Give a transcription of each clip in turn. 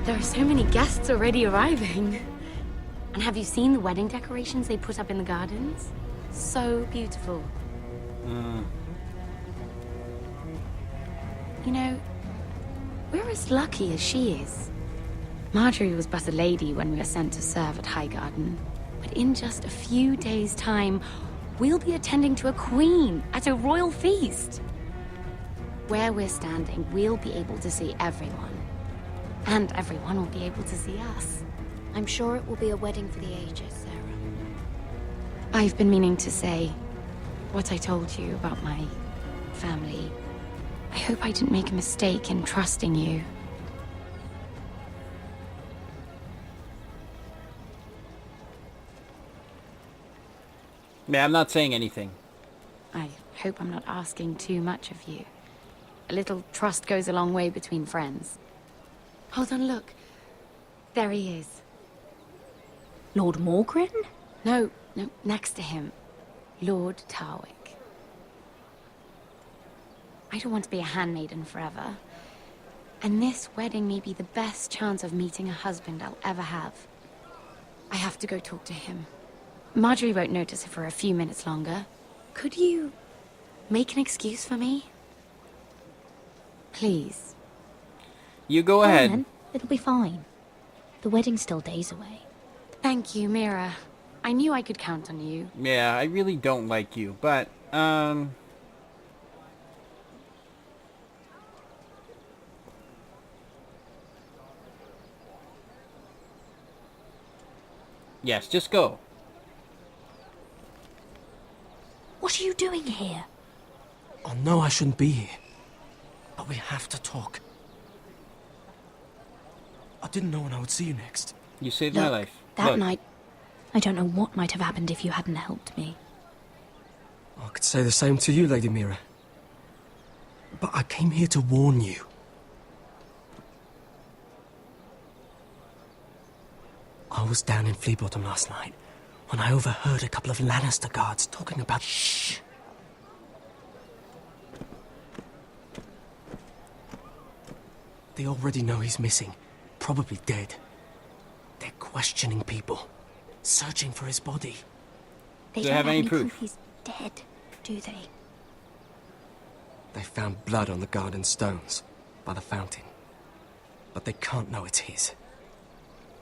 There are so many guests already arriving. And have you seen the wedding decorations they put up in the gardens? So beautiful. You know, we're as lucky as she is. Marjorie was but a lady when we were sent to serve at Highgarden. But in just a few days' time, we'll be attending to a queen at a royal feast. Where we're standing, we'll be able to see everyone. And everyone will be able to see us. I'm sure it will be a wedding for the ages, Sarah. I've been meaning to say what I told you about my family. I hope I didn't make a mistake in trusting you. Yeah, I'm not saying anything. I hope I'm not asking too much of you. A little trust goes a long way between friends. Hold on, look. There he is. Lord Morgren? No, next to him. Lord Tarwick. I don't want to be a handmaiden forever. And this wedding may be the best chance of meeting a husband I'll ever have. I have to go talk to him. Marjorie won't notice it for a few minutes longer. Could you make an excuse for me? Please. You go ahead. Then. It'll be fine. The wedding's still days away. Thank you, Mira. I knew I could count on you. Yeah, I really don't like you, but, yes, just go. What are you doing here? I know I shouldn't be here, but we have to talk. I didn't know when I would see you next. You saved my life. That Look. night, I don't know what might have happened if you hadn't helped me. I could say the same to you, Lady Mira. But I came here to warn you. I was down in Fleabottom last night when I overheard a couple of Lannister guards talking about... Shh! They already know he's missing, probably dead. They're questioning people, searching for his body. They Do don't have any any proof? he's dead, do they? They found blood on the garden stones by the fountain, but they can't know it's his.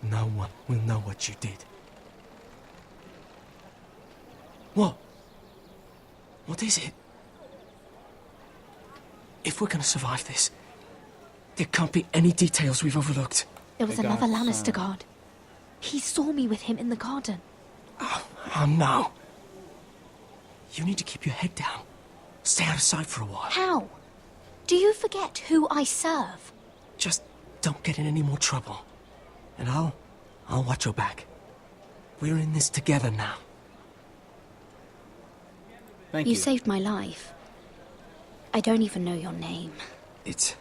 No one will know what you did. What? What is it? If we're gonna survive this, there can't be any details we've overlooked. There was The another godson. Lannister guard. He saw me with him in the garden. Oh no. You need to keep your head down. Stay out of sight for a while. How? Do you forget who I serve? Just don't get in any more trouble. And I'll watch your back. We're in this together now. Thank You you. saved my life. I don't even know your name. It's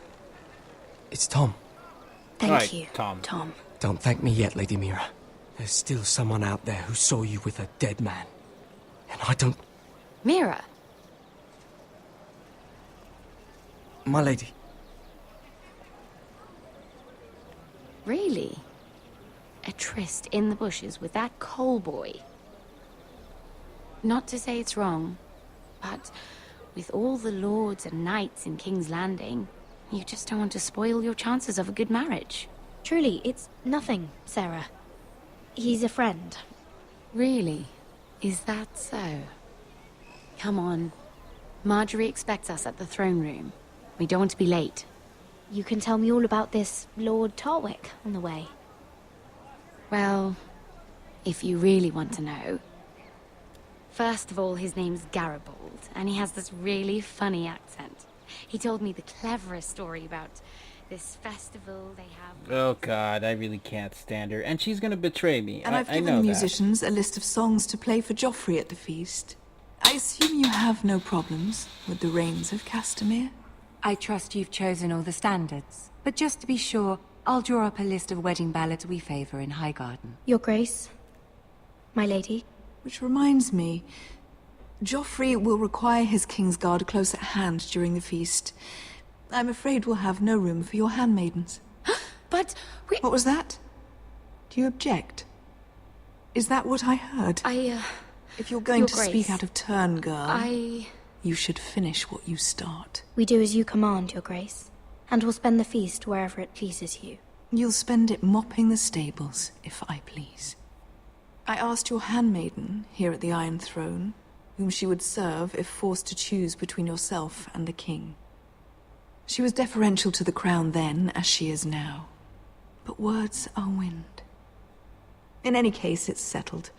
Tom. Thank Right, you, Tom. Tom. Don't thank me yet, Lady Mira. There's still someone out there who saw you with a dead man. And I don't... Mira, My lady. really? A tryst in the bushes with that coal boy? Not to say it's wrong, but with all the lords and knights in King's Landing, you just don't want to spoil your chances of a good marriage. Truly, it's nothing, Sarah. He's a friend. Really? Is that so? Come on. Marjorie expects us at the throne room. We don't want to be late. You can tell me all about this Lord Tarwick on the way. Well, if you really want to know. First of all, his name's Garibald, and he has this really funny accent. He told me the cleverest story about this festival they have... Oh god, I really can't stand her. And she's gonna betray me. And I've I given know the that. musicians a list of songs to play for Joffrey at the feast. I assume you have no problems with the Rains of Castamere? I trust you've chosen all the standards. But just to be sure, I'll draw up a list of wedding ballads we favour in Highgarden. Your Grace, my lady. Which reminds me, Joffrey will require his Kingsguard close at hand during the feast. I'm afraid we'll have no room for your handmaidens. But we... What was that? Do you object? Is that what I heard? If you're going Your to Grace, speak out of turn, girl, I... you should finish what you start. We do as you command, Your Grace, and will spend the feast wherever it pleases you. You'll spend it mopping the stables, if I please. I asked your handmaiden here at the Iron Throne whom she would serve if forced to choose between yourself and the king. She was deferential to the crown then, as she is now. But words are wind. In any case, it's settled.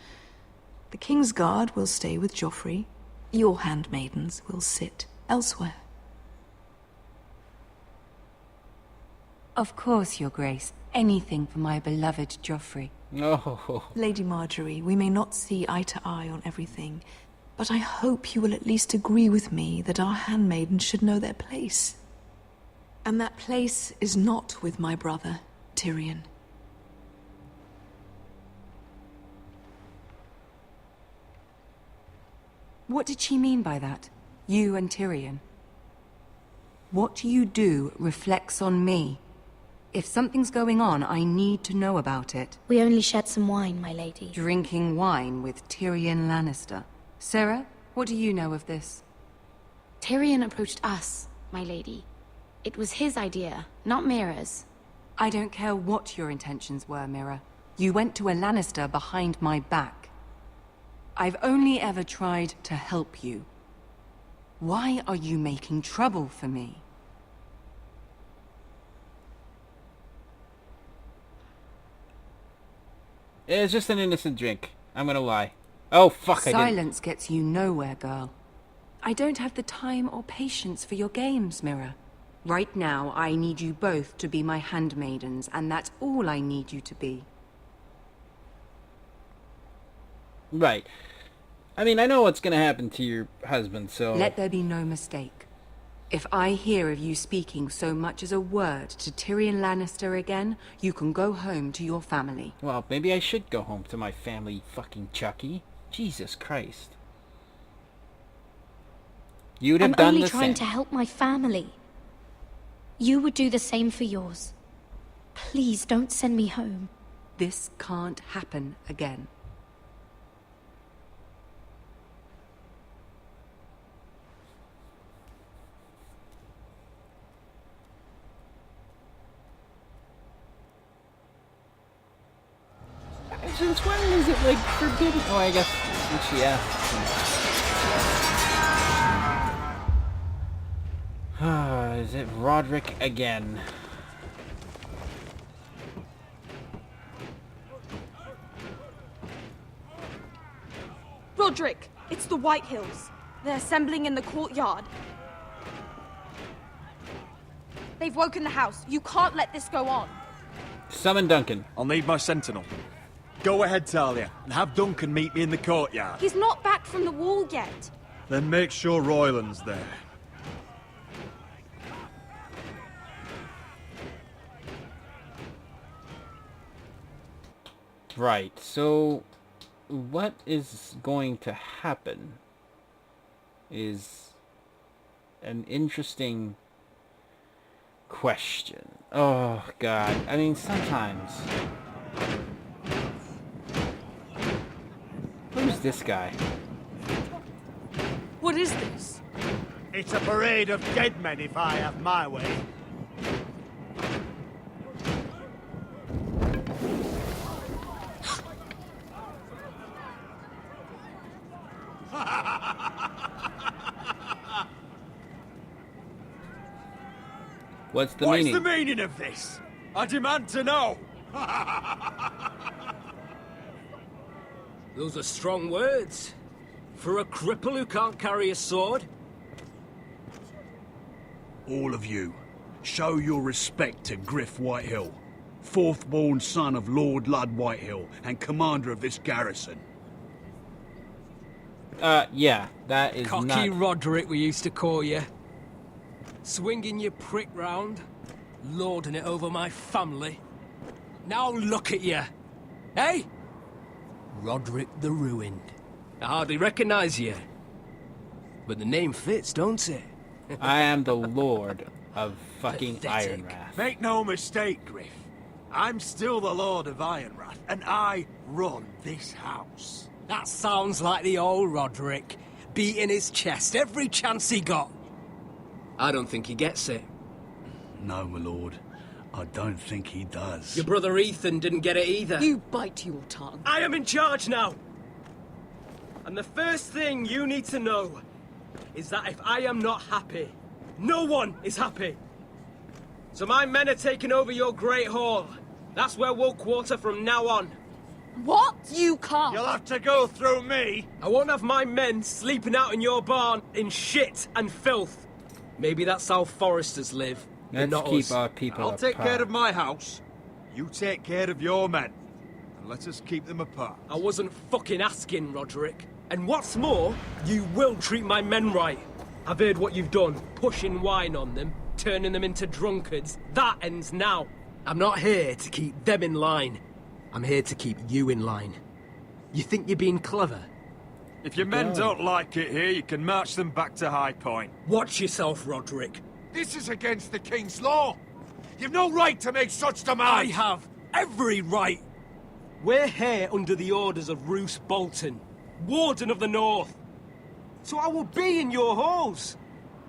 The King's Guard will stay with Joffrey. Your handmaidens will sit elsewhere. Of course, Your Grace. Anything for my beloved Joffrey. No. Lady Marjorie, we may not see eye to eye on everything, but I hope you will at least agree with me that our handmaidens should know their place. And that place is not with my brother, Tyrion. What did she mean by that? You and Tyrion? What you do reflects on me. If something's going on, I need to know about it. We only shed some wine, my lady. Drinking wine with Tyrion Lannister. Sarah, what do you know of this? Tyrion approached us, my lady. It was his idea, not Mira's. I don't care what your intentions were, Mira. You went to a Lannister behind my back. I've only ever tried to help you. Why are you making trouble for me? It's just an innocent drink. I'm gonna lie. Oh, fuck, I didn't. Silence gets you nowhere, girl. I don't have the time or patience for your games, Mira. Right now, I need you both to be my handmaidens, and that's all I need you to be. Right. I mean, I know what's gonna happen to your husband, so... Let there be no mistake. If I hear of you speaking so much as a word to Tyrion Lannister again, you can go home to your family. Well, maybe I should go home to my family, fucking Chucky. Jesus Christ. You'd have I'm done only the trying same. to help my family. You would do the same for yours. Please don't send me home. This can't happen again. Since when is it, like, forbidden? Oh, I guess when she asks. Is it Roderick again? Roderick, it's the White Hills. They're assembling in the courtyard. They've woken the house. You can't let this go on. Summon Duncan. I'll need my sentinel. Go ahead, Talia, and have Duncan meet me in the courtyard. He's not back from the wall yet. Then make sure Royland's there. Right, so what is going to happen is an interesting question. Oh, God. I mean, sometimes... Who's this guy? What is this? It's a parade of dead men if I have my way. What's the What's meaning? the meaning of this? I demand to know. Those are strong words. For a cripple who can't carry a sword? All of you, show your respect to Griff Whitehill, fourth-born son of Lord Ludd Whitehill and commander of this garrison. Yeah, that is Cocky not... Roderick, we used to call you. Swinging your prick round, lording it over my family. Now look at you. Hey? Roderick the Ruined. I hardly recognize you. But the name fits, don't it? I am the lord of fucking Pathetic. Ironrath. Make no mistake, Griff. I'm still the Lord of Ironrath, and I run this house. That sounds like the old Roderick, beating his chest every chance he got. I don't think he gets it. No, my lord. I don't think he does. Your brother Ethan didn't get it either. You bite your tongue. I am in charge now! And the first thing you need to know is that if I am not happy, no one is happy. So my men are taking over your Great Hall. That's where we'll quarter from now on. What? You can't. You'll have to go through me. I won't have my men sleeping out in your barn in shit and filth. Maybe that's how foresters live. Let's not keep us. our people I'll take apart. care of my house. You take care of your men. And let us keep them apart. I wasn't fucking asking, Roderick. And what's more, you will treat my men right. I've heard what you've done, pushing wine on them, turning them into drunkards. That ends now. I'm not here to keep them in line. I'm here to keep you in line. You think you're being clever? If your men don't like it here, you can march them back to High Point. Watch yourself, Roderick. This is against the King's law. You've no right to make such demands. I have every right. We're here under the orders of Roose Bolton, Warden of the North. So I will be in your halls.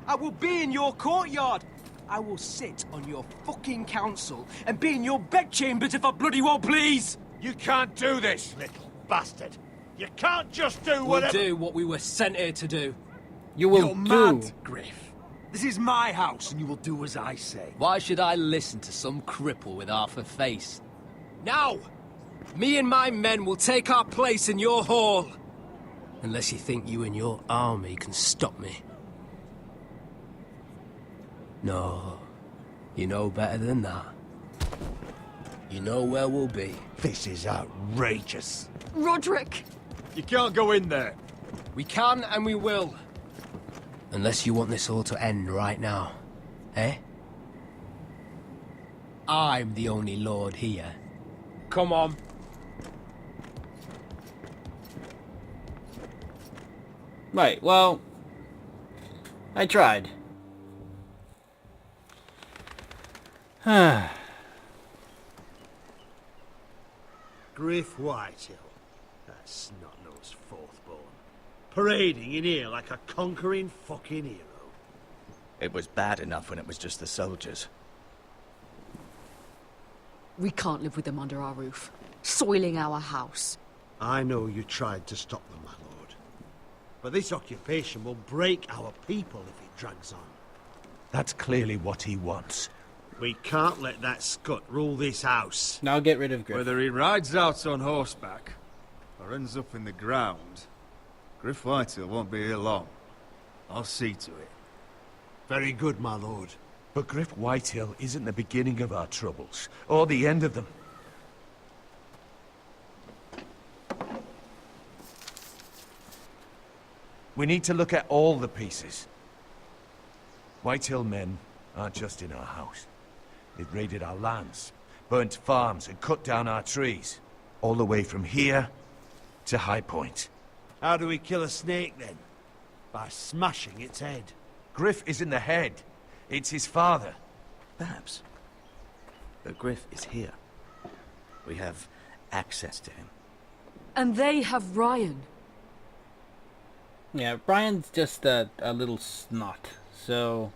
I will be in your courtyard. I will sit on your fucking council and be in your bedchambers if I bloody well please. You can't do this, little bastard. You can't just do whatever... We'll do what we were sent here to do. You will You're mad, Griff. This is my house, and you will do as I say. Why should I listen to some cripple with half a face? Now, me and my men will take our place in your hall. Unless you think you and your army can stop me. No, you know better than that. You know where we'll be. This is outrageous. Roderick! You can't go in there. We can and we will. Unless you want this all to end right now. Eh? I'm the only lord here. Come on. Right, well, I tried. Griff Whitehill. That snot-nosed fourth-born. Parading in here like a conquering fucking hero. It was bad enough when it was just the soldiers. We can't live with them under our roof, soiling our house. I know you tried to stop them, my lord. But this occupation will break our people if it drags on. That's clearly what he wants. We can't let that scut rule this house. Now get rid of Griff. Whether he rides out on horseback or ends up in the ground, Griff Whitehill won't be here long. I'll see to it. Very good, my lord. But Griff Whitehill isn't the beginning of our troubles, or the end of them. We need to look at all the pieces. Whitehill men aren't just in our house. They've raided our lands, burnt farms, and cut down our trees. All the way from here to High Point. How do we kill a snake, then? By smashing its head. Griff isn't the head. It's his father. Perhaps. But Griff is here. We have access to him. And they have Ryan. Yeah, Brian's just a little snot. So,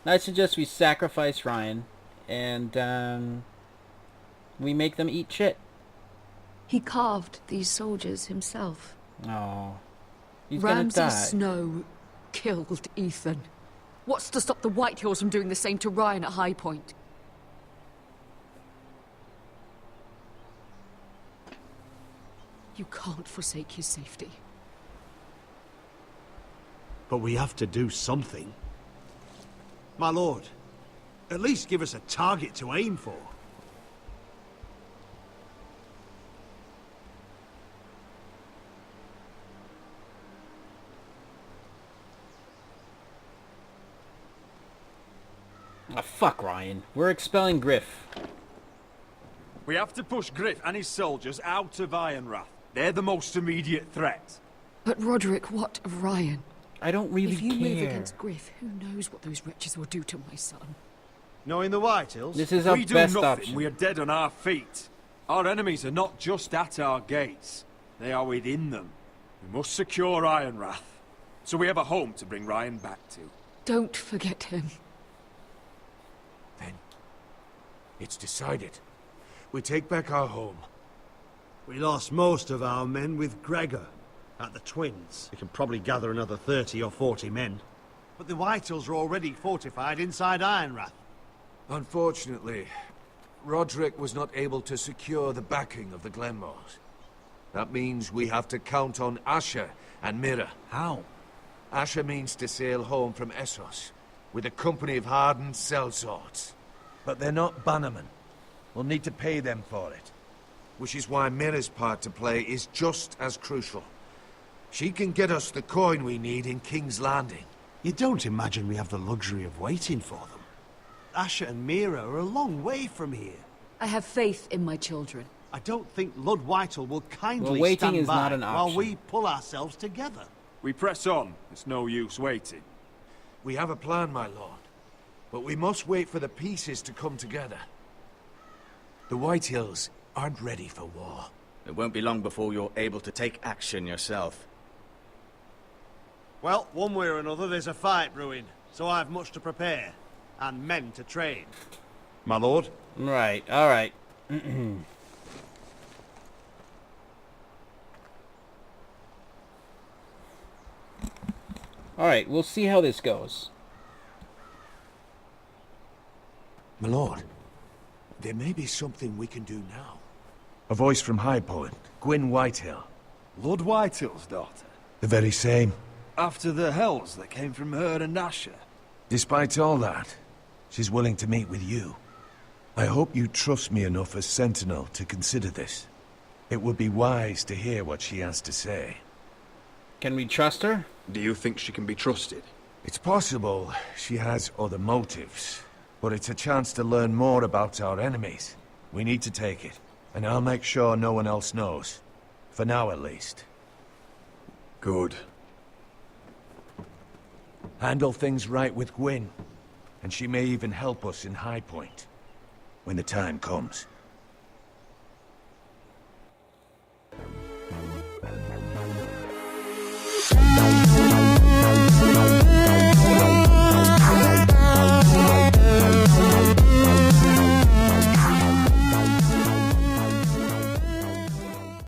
I suggest we sacrifice Ryan and we make them eat shit. He carved these soldiers himself. Oh, he's Ramsay gonna die. Snow killed Ethan. What's to stop the Whitehills from doing the same to Ryan at High Point? You can't forsake his safety. But we have to do something. My lord, at least give us a target to aim for. Oh, fuck Ryan. We're expelling Griff. We have to push Griff and his soldiers out of Ironrath. They're the most immediate threat. But Roderick, what of Ryan? I don't really If you care. move against Griff, who knows what those wretches will do to my son? Knowing the Whitehills? This is our we do best nothing, option. we are dead on our feet. Our enemies are not just at our gates. They are within them. We must secure Ironrath, so we have a home to bring Ryan back to. Don't forget him. Then, it's decided. We take back our home. We lost most of our men with Gregor at the Twins. We can probably gather another 30 or 40 men. But the Whitehills are already fortified inside Ironrath. Unfortunately, Roderick was not able to secure the backing of the Glenmores. That means we have to count on Asher and Mira. How? Asher means to sail home from Essos, with a company of hardened sellswords. But they're not bannermen. We'll need to pay them for it. Which is why Mira's part to play is just as crucial. She can get us the coin we need in King's Landing. You don't imagine we have the luxury of waiting for them? Asher and Mira are a long way from here. I have faith in my children. I don't think Lord Whitehall will kindly waiting stand is by not an while option. we pull ourselves together. We press on. It's no use waiting. We have a plan, my lord. But we must wait for the pieces to come together. The Whitehills aren't ready for war. It won't be long before you're able to take action yourself. Well, one way or another, there's a fight brewing, so I've much to prepare, and men to train. My lord? Right, alright. Alright, we'll see how this goes. My lord, there may be something we can do now. A voice from High Point, Gwyn Whitehill. Lord Whitehill's daughter? The very same. After the hells that came from her and Asher? Despite all that, she's willing to meet with you. I hope you trust me enough as Sentinel to consider this. It would be wise to hear what she has to say. Can we trust her? Do you think she can be trusted? It's possible she has other motives, but it's a chance to learn more about our enemies. We need to take it, and I'll make sure no one else knows. For now, at least. Good. Handle things right with Gwyn, and she may even help us in High Point when the time comes.